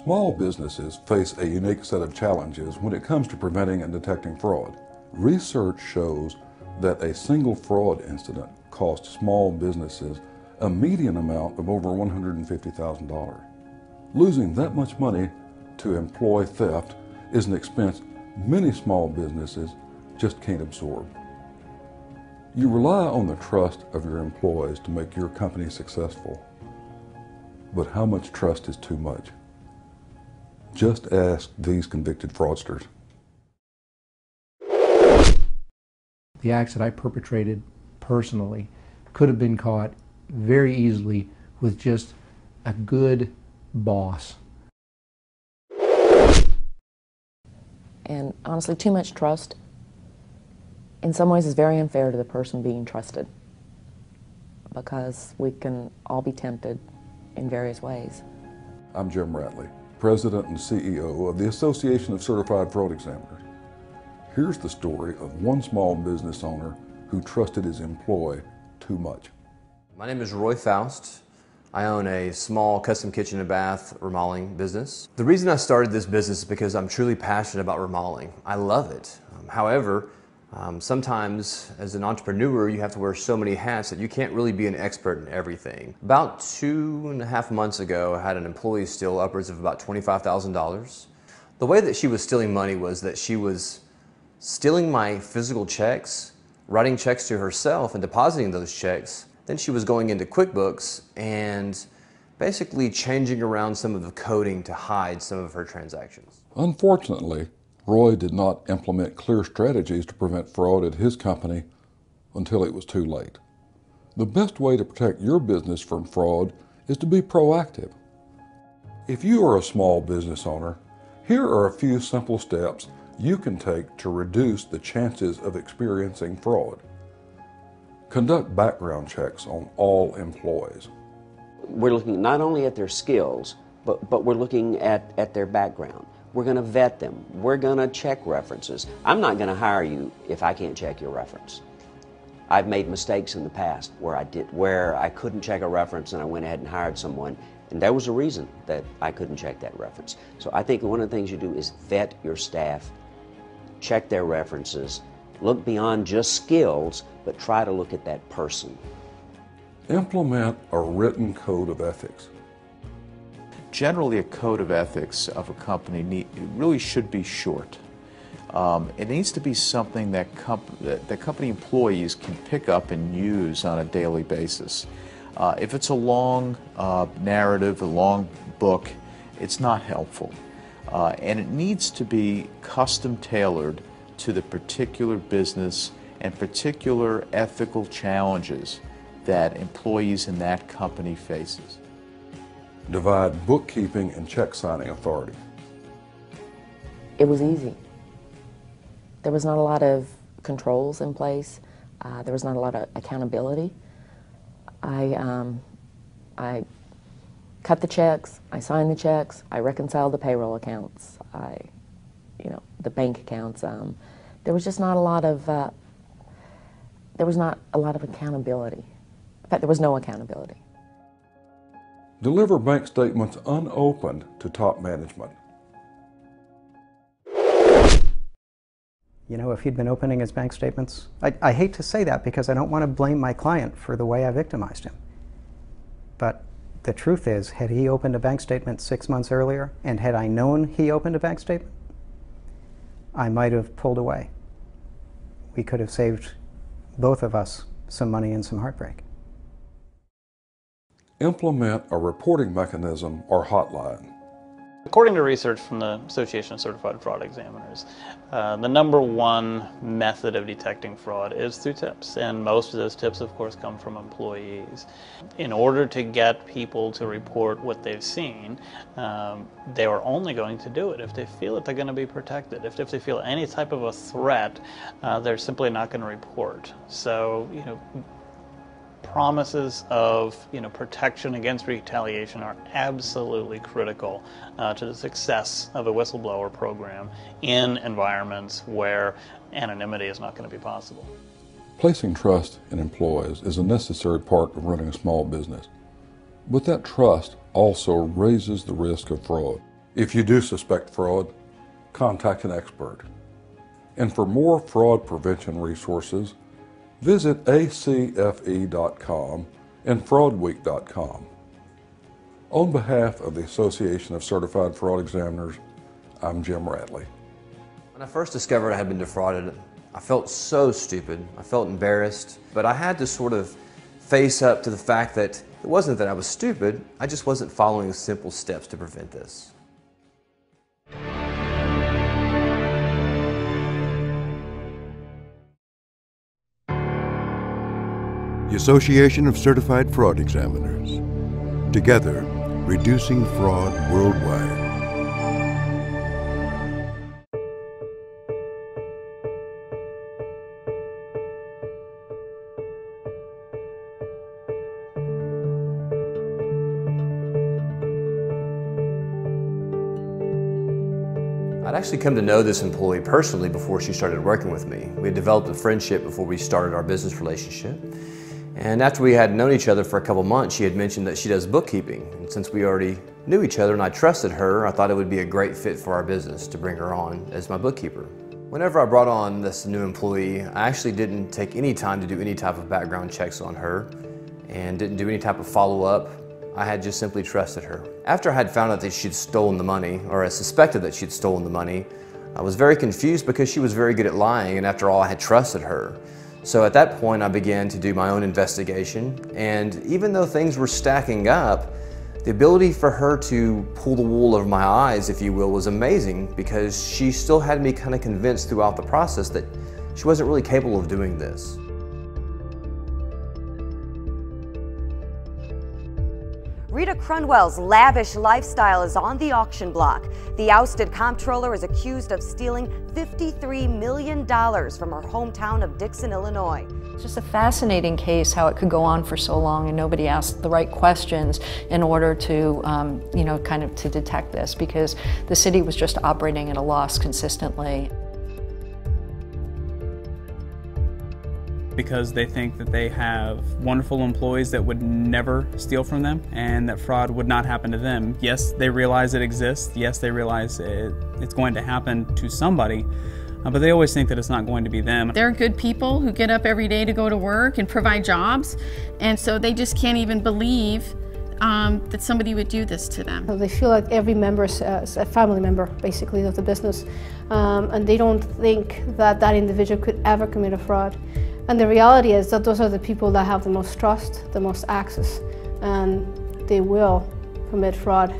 Small businesses face a unique set of challenges when it comes to preventing and detecting fraud. Research shows that a single fraud incident costs small businesses a median amount of over $150,000. Losing that much money to employee theft is an expense many small businesses just can't absorb. You rely on the trust of your employees to make your company successful. But how much trust is too much? Just ask these convicted fraudsters. The acts that I perpetrated personally could have been caught very easily with just a good boss. And honestly, too much trust in some ways is very unfair to the person being trusted, because we can all be tempted in various ways. I'm Jim Rattley, President and CEO of the Association of Certified Fraud Examiners. Here's the story of one small business owner who trusted his employee too much. My name is Roy Faust. I own a small custom kitchen and bath remodeling business. The reason I started this business is because I'm truly passionate about remodeling. I love it. However, sometimes as an entrepreneur, you have to wear so many hats that you can't really be an expert in everything. About 2.5 months ago, I had an employee steal upwards of about $25,000. The way that she was stealing money was that she was stealing my physical checks, writing checks to herself and depositing those checks. Then she was going into QuickBooks and basically changing around some of the coding to hide some of her transactions. Unfortunately, Roy did not implement clear strategies to prevent fraud at his company until it was too late. The best way to protect your business from fraud is to be proactive. If you are a small business owner, here are a few simple steps you can take to reduce the chances of experiencing fraud. Conduct background checks on all employees. We're looking not only at their skills, but we're looking at their background. We're going to vet them. We're going to check references. I'm not going to hire you if I can't check your reference. I've made mistakes in the past where I couldn't check a reference and I went ahead and hired someone, and there was a reason that I couldn't check that reference. So I think one of the things you do is vet your staff, check their references, look beyond just skills, but try to look at that person. Implement a written code of ethics. Generally, a code of ethics of a company really should be short. It needs to be something that company employees can pick up and use on a daily basis. If it's a long narrative, a long book, it's not helpful. And it needs to be custom tailored to the particular business and particular ethical challenges that employees in that company faces. Divide bookkeeping and check signing authority. It was easy. There was not a lot of controls in place. There was not a lot of accountability. I cut the checks, I signed the checks, I reconciled the payroll accounts, the bank accounts. There was just not a lot of accountability. In fact, there was no accountability. Deliver bank statements unopened to top management. You know, if he'd been opening his bank statements, I hate to say that because I don't want to blame my client for the way I victimized him. But the truth is, had he opened a bank statement 6 months earlier, and had I known he opened a bank statement, I might have pulled away. We could have saved both of us some money and some heartbreak. Implement a reporting mechanism or hotline. According to research from the Association of Certified Fraud Examiners, the #1 method of detecting fraud is through tips, and most of those tips, of course, come from employees. In order to get people to report what they've seen, they are only going to do it if they feel that they're going to be protected. If they feel any type of a threat, they're simply not going to report. So, promises of protection against retaliation are absolutely critical to the success of a whistleblower program in environments where anonymity is not going to be possible. Placing trust in employees is a necessary part of running a small business, but that trust also raises the risk of fraud. If you do suspect fraud, contact an expert. And for more fraud prevention resources, visit acfe.com and fraudweek.com. On behalf of the Association of Certified Fraud Examiners, I'm Jim Rattley. When I first discovered I had been defrauded, I felt so stupid. I felt embarrassed, but I had to sort of face up to the fact that it wasn't that I was stupid, I just wasn't following simple steps to prevent this. The Association of Certified Fraud Examiners. Together, reducing fraud worldwide. I'd actually come to know this employee personally before she started working with me. We had developed a friendship before we started our business relationship. And after we had known each other for a couple months, she had mentioned that she does bookkeeping. And since we already knew each other and I trusted her, I thought it would be a great fit for our business to bring her on as my bookkeeper. Whenever I brought on this new employee, I actually didn't take any time to do any type of background checks on her and didn't do any type of follow-up. I had just simply trusted her. After I had found out that she'd stolen the money, or I suspected that she'd stolen the money, I was very confused because she was very good at lying, and after all, I had trusted her. So at that point, I began to do my own investigation, and even though things were stacking up, the ability for her to pull the wool over my eyes, if you will, was amazing because she still had me kind of convinced throughout the process that she wasn't really capable of doing this. Rita Crunwell's lavish lifestyle is on the auction block. The ousted comptroller is accused of stealing $53 million from her hometown of Dixon, Illinois. It's just a fascinating case how it could go on for so long and nobody asked the right questions in order to, kind of to detect this because the city was just operating at a loss consistently. Because they think that they have wonderful employees that would never steal from them and that fraud would not happen to them. Yes, they realize it exists. Yes, they realize it's going to happen to somebody, but they always think that it's not going to be them. They're good people who get up every day to go to work and provide jobs, and so they just can't even believe that somebody would do this to them. They feel like every member is a family member, basically, of the business, and they don't think that that individual could ever commit a fraud. And the reality is that those are the people that have the most trust, the most access, and they will commit fraud